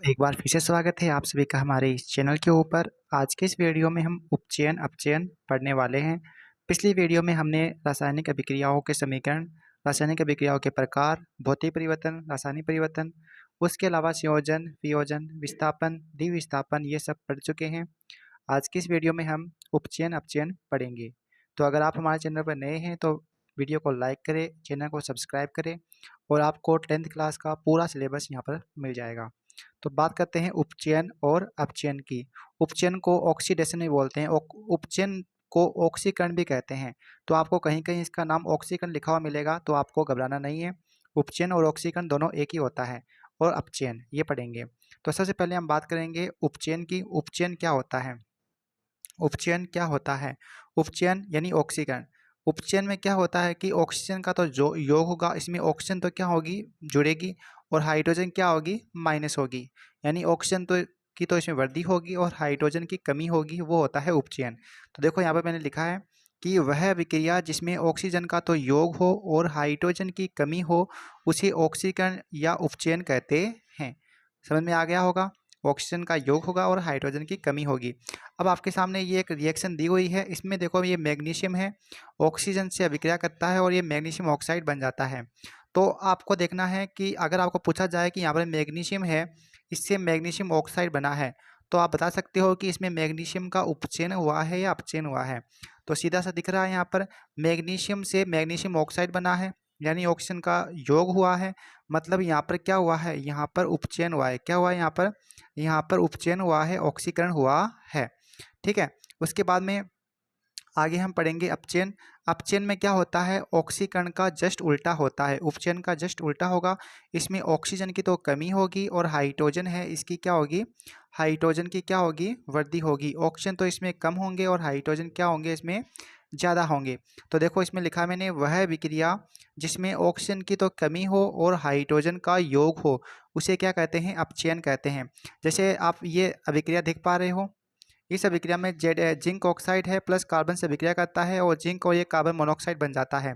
एक बार फिर से स्वागत है आप सभी का हमारे इस चैनल के ऊपर। आज के इस वीडियो में हम उपचयन अपचयन पढ़ने वाले हैं। पिछली वीडियो में हमने रासायनिक अभिक्रियाओं के समीकरण, रासायनिक अभिक्रियाओं के प्रकार, भौतिक परिवर्तन, रासायनिक परिवर्तन, उसके अलावा संयोजन, वियोजन, विस्थापन, द्विविस्थापन ये सब पढ़ चुके हैं। आज की इस वीडियो में हम उपचयन अपचयन पढ़ेंगे। तो अगर आप हमारे चैनल पर नए हैं तो वीडियो को लाइक करें, चैनल को सब्सक्राइब करें और आपको 10th क्लास का पूरा सिलेबस यहाँ पर मिल जाएगा। तो बात करते हैं उपचयन और अपचयन की। उपचयन को ऑक्सीडेशन भी बोलते हैं, उपचयन को ऑक्सीकरण भी कहते हैं। तो आपको कहीं कहीं इसका नाम ऑक्सीकरण लिखा हुआ मिलेगा, तो आपको घबराना नहीं है। उपचयन और ऑक्सीकरण दोनों एक ही होता है। और अपचयन ये पढ़ेंगे। तो सबसे पहले हम बात करेंगे उपचयन की। उपचयन क्या होता है? उपचयन क्या होता है? उपचयन यानी ऑक्सीकरण। उपचयन में क्या होता है कि ऑक्सीजन का तो जो योग होगा, इसमें ऑक्सीजन तो क्या होगी, जुड़ेगी, और हाइड्रोजन क्या होगी, माइनस होगी। यानी ऑक्सीजन तो इसमें वृद्धि होगी और हाइड्रोजन की कमी होगी, वो होता है उपचयन। तो देखो यहाँ पर मैंने लिखा है कि वह विक्रिया जिसमें ऑक्सीजन का तो योग हो और हाइड्रोजन की कमी हो, उसे ऑक्सीकरण या उपचयन कहते हैं। समझ में आ गया होगा? ऑक्सीजन का योग होगा और हाइड्रोजन की कमी होगी। अब आपके सामने ये एक रिएक्शन दी हुई है, इसमें देखो ये मैग्नीशियम है, ऑक्सीजन से अभिक्रिया करता है और ये मैग्नीशियम ऑक्साइड बन जाता है। तो आपको देखना है कि अगर आपको पूछा जाए कि यहाँ पर मैग्नीशियम है, इससे मैग्नीशियम ऑक्साइड बना है, तो आप बता सकते हो कि इसमें मैग्नीशियम का उपचयन हुआ है या अपचयन हुआ है। तो सीधा सा दिख रहा है यहाँ पर मैग्नीशियम से मैग्नीशियम ऑक्साइड बना है, यानी ऑक्सीजन का योग हुआ है। मतलब यहाँ पर क्या हुआ है, यहाँ पर उपचयन हुआ है। क्या हुआ है यहाँ पर? यहाँ पर उपचयन हुआ है, ऑक्सीकरण हुआ है। ठीक है। उसके बाद में आगे हम पढ़ेंगे अपचयन। अपचयन में क्या होता है, ऑक्सीकरण का जस्ट उल्टा होता है, उपचयन का जस्ट उल्टा होगा। इसमें ऑक्सीजन की तो कमी होगी और हाइड्रोजन है, इसकी क्या होगी, हाइड्रोजन की क्या होगी, वृद्धि होगी। ऑक्सीजन तो इसमें कम होंगे और हाइड्रोजन क्या होंगे, इसमें ज़्यादा होंगे। तो देखो इसमें लिखा मैंने, वह विक्रिया जिसमें ऑक्सीजन की तो कमी हो और हाइड्रोजन का योग हो, उसे क्या कहते हैं, अपचयन कहते हैं। जैसे आप ये अभिक्रिया देख पा रहे हो, इस अभिक्रिया में जिंक ऑक्साइड है प्लस कार्बन से अभिक्रिया करता है और जिंक और ये कार्बन मोनोऑक्साइड बन जाता है।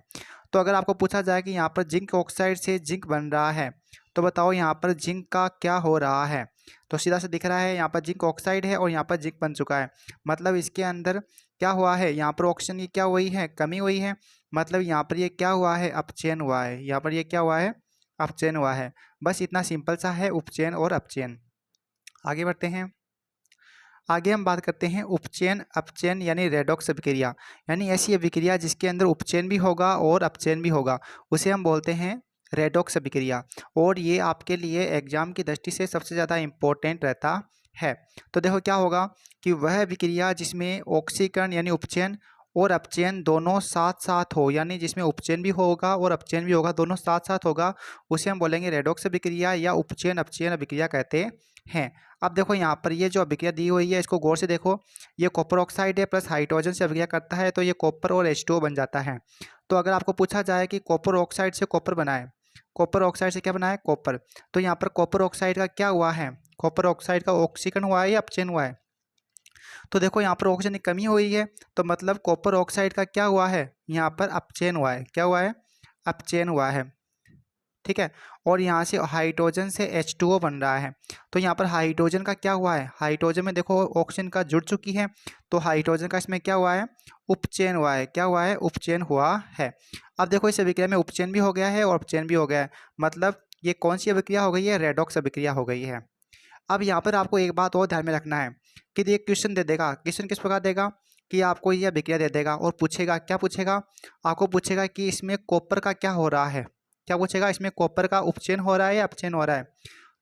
तो अगर आपको पूछा जाए कि यहाँ पर जिंक ऑक्साइड से जिंक बन रहा है, तो बताओ यहाँ पर जिंक का क्या हो रहा है। तो सीधा से दिख रहा है, यहाँ पर जिंक ऑक्साइड है और यहाँ पर जिंक बन चुका है। मतलब इसके अंदर क्या हुआ है, यहाँ पर ऑक्सीजन की क्या हुई है, कमी हुई है। मतलब यहाँ पर ये क्या हुआ है, अपचयन हुआ है। यहाँ पर ये क्या हुआ है, अपचयन हुआ है। बस इतना सिंपल सा है उपचयन और अपचयन। आगे बढ़ते हैं। आगे हम बात करते हैं उपचयन अपचयन यानी रेडॉक्स अभिक्रिया। यानी ऐसी अभिक्रिया जिसके अंदर उपचयन भी होगा और अपचयन भी होगा, उसे हम बोलते हैं रेडॉक्स अभिक्रिया। और ये आपके लिए एग्जाम की दृष्टि से सबसे ज़्यादा इम्पोर्टेंट रहता है। तो देखो क्या होगा कि वह अभिक्रिया जिसमें ऑक्सीकरण यानी उपचयन और अपचयन दोनों साथ साथ हो, यानी जिसमें उपचयन भी होगा और अपचयन भी होगा, दोनों साथ साथ होगा, उसे हम बोलेंगे रेडॉक्स अभिक्रिया या उपचयन अपचयन अभिक्रिया कहते हैं। अब देखो यहाँ पर ये जो अभिक्रिया दी हुई है, इसको गौर से देखो। ये कॉपर ऑक्साइड है प्लस हाइड्रोजन से अभिक्रिया करता है, तो ये कॉपर और H2O बन जाता है। तो अगर आपको पूछा जाए कि कॉपर ऑक्साइड से कॉपर बना है, कॉपर ऑक्साइड से क्या बना है, कॉपर, तो यहाँ पर कॉपर ऑक्साइड का क्या हुआ है, कॉपर ऑक्साइड का ऑक्सीकरण हुआ है या अपचयन हुआ है? तो देखो यहाँ पर ऑक्सीजन की कमी हुई है, तो मतलब कॉपर ऑक्साइड का क्या हुआ है, यहाँ पर अपचयन हुआ है। क्या हुआ है, अपचयन हुआ है। ठीक है। और यहाँ से हाइड्रोजन से H2O बन रहा है, तो यहाँ पर हाइड्रोजन का क्या हुआ है, हाइड्रोजन में देखो ऑक्सीजन का जुड़ चुकी है, तो हाइड्रोजन का इसमें क्या हुआ है, उपचयन हुआ है। क्या हुआ है, उपचयन हुआ है। अब देखो इस अभिक्रिया में उपचयन भी हो गया है और अपचयन भी हो गया है। मतलब ये कौन सी अभिक्रिया हो गई है, रेडॉक्स अभिक्रिया हो गई है। अब यहाँ पर आपको एक बात और ध्यान में रखना है कि ये क्वेश्चन दे देगा। क्वेश्चन किस प्रकार देगा कि आपको ये अभिक्रिया दे देगा और पूछेगा, क्या पूछेगा, आपको पूछेगा कि इसमें कॉपर का क्या हो रहा है। क्या पूछेगा, इसमें कॉपर का उपचयन हो रहा है या अपचयन हो रहा है।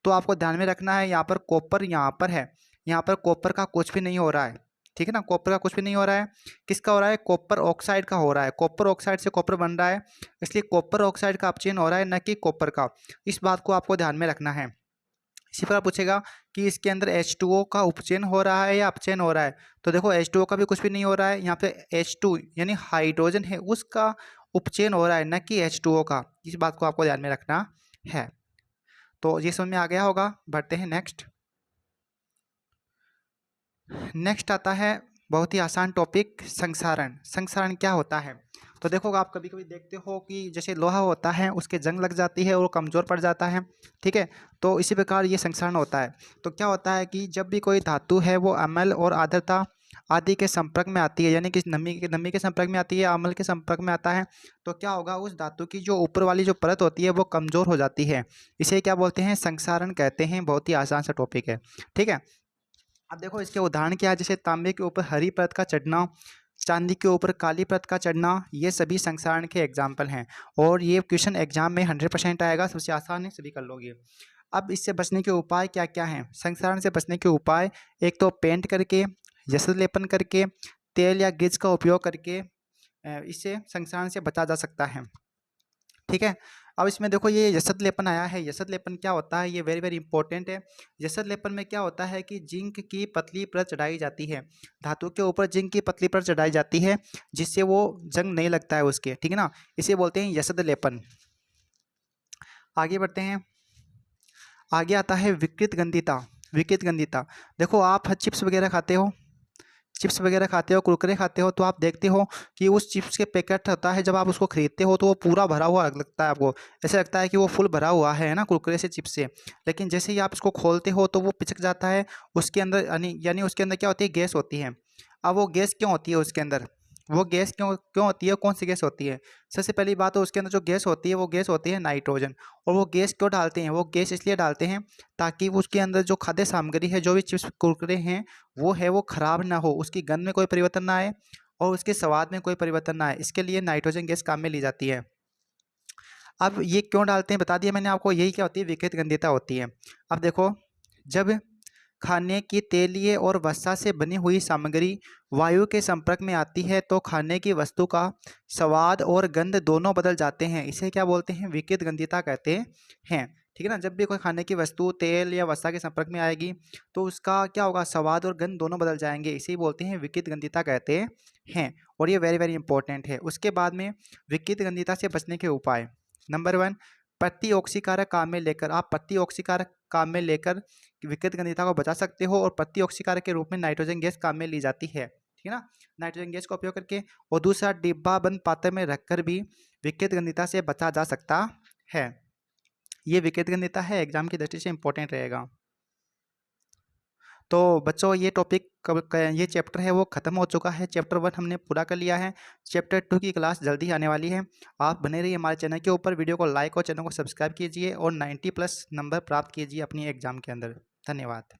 तो आपको ध्यान में रखना है, यहाँ पर कॉपर यहाँ पर है, यहाँ पर कॉपर का कुछ भी नहीं हो रहा है। ठीक है ना, कॉपर का कुछ भी नहीं हो रहा है। किसका हो रहा है, कॉपर ऑक्साइड का हो रहा है। कॉपर ऑक्साइड से कॉपर बन रहा है, इसलिए कॉपर ऑक्साइड का अपचयन हो रहा है, न कि कॉपर का। इस बात को आपको ध्यान में रखना है। इसी प्रकार पूछेगा कि इसके अंदर H2O का उपचयन हो रहा है या अपचयन हो रहा है। तो देखो H2O का भी कुछ भी नहीं हो रहा है, यहाँ पे H2 यानी हाइड्रोजन है, उसका उपचयन हो रहा है, न कि H2O का। इस बात को आपको ध्यान में रखना है। तो ये समझ में आ गया होगा। बढ़ते हैं नेक्स्ट। नेक्स्ट आता है बहुत ही आसान टॉपिक, संक्षारण। संक्षारण क्या होता है? तो देखो आप कभी कभी देखते हो कि जैसे लोहा होता है उसके जंग लग जाती है और वो कमज़ोर पड़ जाता है, ठीक है। तो इसी प्रकार ये संक्षारण होता है। तो क्या होता है कि जब भी कोई धातु है वो अम्ल और आर्द्रता आदि के संपर्क में आती है, यानी कि नमी के संपर्क में आती है, अम्ल के संपर्क में आता है, तो क्या होगा, उस धातु की जो ऊपर वाली जो परत होती है वो कमज़ोर हो जाती है। इसे क्या बोलते हैं, संक्षारण कहते हैं। बहुत ही आसान सा टॉपिक है, ठीक है। अब देखो इसके उदाहरण क्या है, जैसे तांबे के ऊपर हरी परत का चढ़ना, चांदी के ऊपर काली परत का चढ़ना, ये सभी संक्षारण के एग्जाम्पल हैं। और ये क्वेश्चन एग्जाम में 100% आएगा, सबसे आसान है, सभी कर लोगे। अब इससे बचने के उपाय क्या क्या हैं? संक्षारण से बचने के उपाय, एक तो पेंट करके, यशद लेपन करके, तेल या गिज का उपयोग करके इससे संक्षारण से बचा जा सकता है, ठीक है। अब इसमें देखो ये यशद लेपन आया है। यशद लेपन क्या होता है, ये वेरी वेरी इंपॉर्टेंट है। यशद लेपन में क्या होता है कि जिंक की पतली परत चढ़ाई जाती है, धातु के ऊपर जिंक की पतली परत चढ़ाई जाती है, जिससे वो जंग नहीं लगता है उसके, ठीक है ना। इसे बोलते हैं यशद लेपन। आगे बढ़ते हैं। आगे आता है विकृत गंधिता। विकृत गंधिता, देखो आप चिप्स वगैरह खाते हो, चिप्स वगैरह खाते हो, कुरकुरे खाते हो, तो आप देखते हो कि उस चिप्स के पैकेट होता है, जब आप उसको खरीदते हो तो वो पूरा भरा हुआ लगता है आपको, ऐसे लगता है कि वो फुल भरा हुआ है ना, कुरकुरे से, चिप्स से। लेकिन जैसे ही आप इसको खोलते हो तो वो पिचक जाता है। उसके अंदर यानी उसके अंदर क्या होती है, गैस होती है। अब वो गैस क्यों होती है उसके अंदर, वो गैस क्यों क्यों होती है, कौन सी गैस होती है? सबसे पहली बात तो उसके अंदर जो गैस होती है वो गैस होती है नाइट्रोजन। और वो गैस क्यों डालते हैं, वो गैस इसलिए डालते हैं ताकि वो उसके अंदर जो खाद्य सामग्री है, जो भी चिप्स कुरकुरे हैं, वो खराब ना हो, उसकी गंध में कोई परिवर्तन ना आए और उसके स्वाद में कोई परिवर्तन ना आए, इसके लिए नाइट्रोजन गैस काम में ली जाती है। अब ये क्यों डालते हैं बता दिया मैंने आपको, यही क्या होती है, विकृत गंधिता होती है। अब देखो, जब खाने की तेलीय और वसा से बनी हुई सामग्री वायु के संपर्क में आती है तो खाने की वस्तु का स्वाद और गंध दोनों बदल जाते हैं। इसे क्या बोलते हैं, विकृत गंधिता कहते हैं, ठीक है ना। जब भी कोई खाने की वस्तु तेल या वसा के संपर्क में आएगी तो उसका क्या होगा, स्वाद और गंध दोनों बदल जाएंगे, इसे बोलते हैं विकृत गंधिता कहते हैं। और ये वेरी वेरी इंपॉर्टेंट है। उसके बाद में विकृत गंधिता से बचने के उपाय, नंबर 1, प्रतिऑक्सीकारक काम में लेकर, आप प्रतिऑक्सीकारक काम में लेकर विकृत गंधिता को बचा सकते हो। और प्रतिऑक्सीकारक के रूप में नाइट्रोजन गैस काम में ली जाती है, ठीक है ना, नाइट्रोजन गैस का उपयोग करके। और दूसरा, डिब्बा बंद पात्र में रखकर भी विकृत गंधिता से बचा जा सकता है। ये विकृत गंधिता है, एग्जाम की दृष्टि से इंपॉर्टेंट रहेगा। तो बच्चों ये टॉपिक ये चैप्टर है वो ख़त्म हो चुका है। चैप्टर 1 हमने पूरा कर लिया है। चैप्टर 2 की क्लास जल्दी आने वाली है। आप बने रहिए हमारे चैनल के ऊपर, वीडियो को लाइक और चैनल को सब्सक्राइब कीजिए और 90+ नंबर प्राप्त कीजिए अपनी एग्जाम के अंदर। धन्यवाद।